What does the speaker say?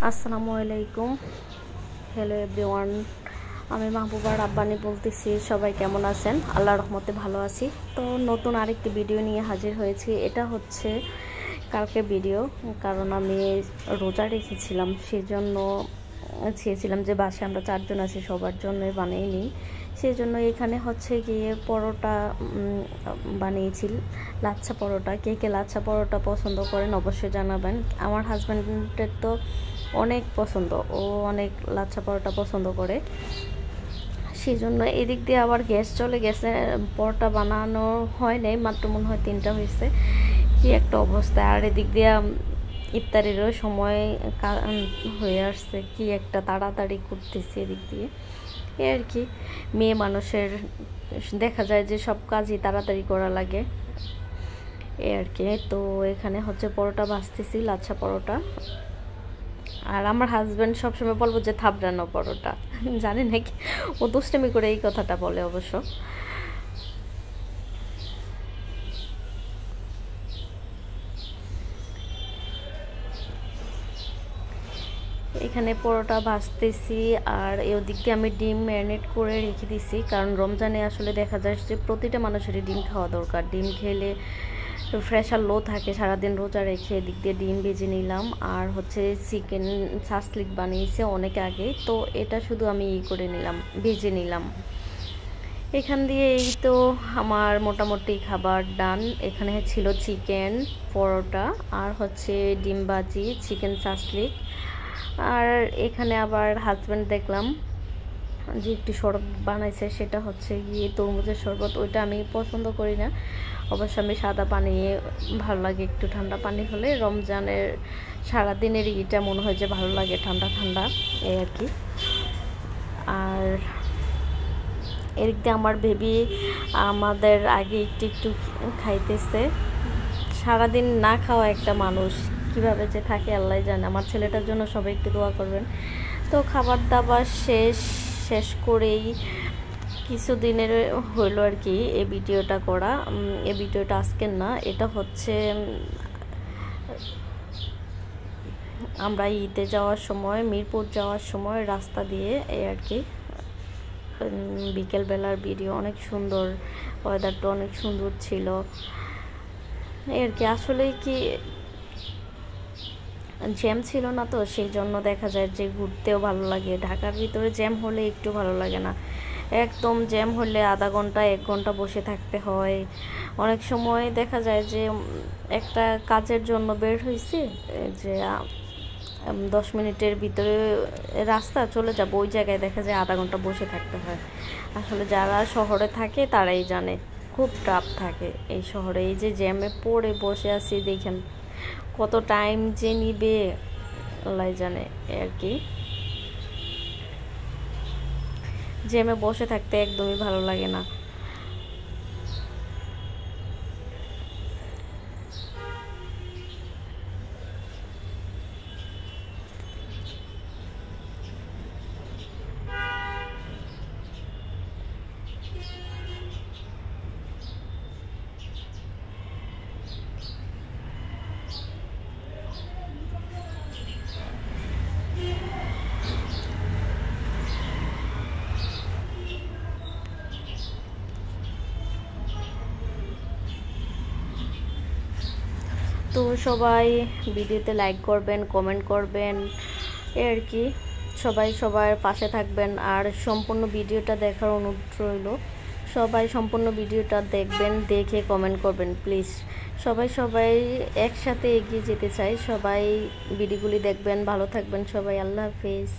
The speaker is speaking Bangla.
আসসালামু আলাইকুম। হ্যালো এভরিওয়ান, আমি মাহবুবা রাব্বানি বলতেছি। সবাই কেমন আছেন? আল্লাহর রহমতে ভালো আছি। তো নতুন আরেকটি ভিডিও নিয়ে হাজির হয়েছি। এটা হচ্ছে কালকে ভিডিও, কারণ আমি রোজা রেখেছিলাম, সেজন্য চেয়েছিলাম যে বাসায় আমরা 4 জন আছি, সবার জন্য বানিয়ে নিই। সেই জন্য এখানে হচ্ছে গিয়ে পরোটা বানিয়েছি, লাচ্ছা পরোটা। কে কে লাচ্ছা পরোটা পছন্দ করেন অবশ্যই জানাবেন। আমার হাজব্যান্ডের তো অনেক পছন্দ, ও অনেক লাচ্ছা পরোটা পছন্দ করে। সেই জন্য এদিক দিয়ে আবার গ্যাস চলে গেছে, পরোটা বানানো হয় নাই, মাত্র মনে হয় 3টা হয়েছে। কি একটা অবস্থা! আর এদিক দিয়ে ইফতারেরও সময় হয়ে আসছে, কি একটা তাড়াতাড়ি করতেছি এদিক দিয়ে। এ আর কি, মেয়ে মানুষের দেখা যায় যে সব কাজই তাড়াতাড়ি করা লাগে, এ আর কি। তো এখানে হচ্ছে পরোটা ভাজতেছি, লাচ্ছা পরোটা। আর আমার হাজব্যান্ড সবসময় বলবো যে থাবড়ানো পরোটা, জানি নাকি ও দুষ্টামি করে এই কথাটা বলে অবশ্য। এখানে পরোটা ভাজতেছি, আর ওদিক দিয়ে আমি ডিম ম্যারিনেট করে রেখে দিছি, কারণ রমজানে আসলে দেখা যায় যে প্রতিটা মানুষেরই ডিম খাওয়া দরকার। ডিম খেলে ফ্রেশ আর লো থাকে সারাদিন রোজা রেখে। এদিক দিয়ে ডিম ভেজে নিলাম, আর হচ্ছে চিকেন সাসলিক বানিয়েছে অনেক আগে, তো এটা শুধু আমি করে নিলাম, ভেজে নিলাম। এখান দিয়ে এই তো আমার মোটামুটি খাবার ডান। এখানে ছিল চিকেন পরোটা, আর হচ্ছে ডিম ভাজি, চিকেন সাসলিক। আর এখানে আবার হাজব্যান্ড দেখলাম যে একটু শরবত বানাইছে, সেটা হচ্ছে গিয়ে তরমুজের শরবত। ওইটা আমি পছন্দ করি না, অবশ্য আমি সাদা পানি ভালো লাগে, একটু ঠান্ডা পানি হলে। রমজানের সারাদিনের ইটা মনে হয় যে ভালো লাগে ঠান্ডা ঠান্ডা, এই আর কি। আর এদিক দিয়ে আমার বেবি আমাদের আগে একটু একটু খাইতেছে। সারাদিন না খাওয়া একটা মানুষ কিভাবে যে থাকে আল্লাহ জানে। আমার ছেলেটার জন্য সবাই একটু দোয়া করবেন। তো খাবার দাবার শেষ করেই কিছুদিনের হইলো আর কি এই ভিডিওটা করা। এই ভিডিওটা আজকের না, এটা হচ্ছে আমরা ঈদে যাওয়ার সময়, মিরপুর যাওয়ার সময় রাস্তা দিয়ে, এই আর কি, বিকেলবেলার ভিডিও। অনেক সুন্দর, ওয়েদারটা অনেক সুন্দর ছিল, এই আর কি। আসলে কি জ্যাম ছিল না, তো সেই জন্য দেখা যায় যে ঘুরতেও ভালো লাগে। ঢাকার ভিতরে জ্যাম হলে একটু ভালো লাগে না, একদম জ্যাম হলে আধা ঘন্টা 1 ঘন্টা বসে থাকতে হয়। অনেক সময় দেখা যায় যে একটা কাজের জন্য বের হয়েছি, যে 10 মিনিটের ভিতরে রাস্তা চলে যাব, ওই জায়গায় দেখা যায় আধা ঘন্টা বসে থাকতে হয়। আসলে যারা শহরে থাকে তারাই জানে, খুব টাফ থাকে এই শহরে। এই যে জ্যামে পড়ে বসে আছি, দেখেন কত টাইম যে নিবে আল্লাহ জানে, আর কি। জ্যামে বসে থাকতে একদমই ভালো লাগে না। তো সবাই ভিডিওতে লাইক করবেন, কমেন্ট করবেন, আর কি। সবাই সবার পাশে থাকবেন, আর সম্পূর্ণ ভিডিওটা দেখার অনুরোধ রইল। সবাই সম্পূর্ণ ভিডিওটা দেখবেন, দেখে কমেন্ট করবেন প্লিজ। সবাই একসাথে এগিয়ে যেতে চাই। সবাই ভিডিওগুলি দেখবেন, ভালো থাকবেন সবাই। আল্লাহ হাফেজ।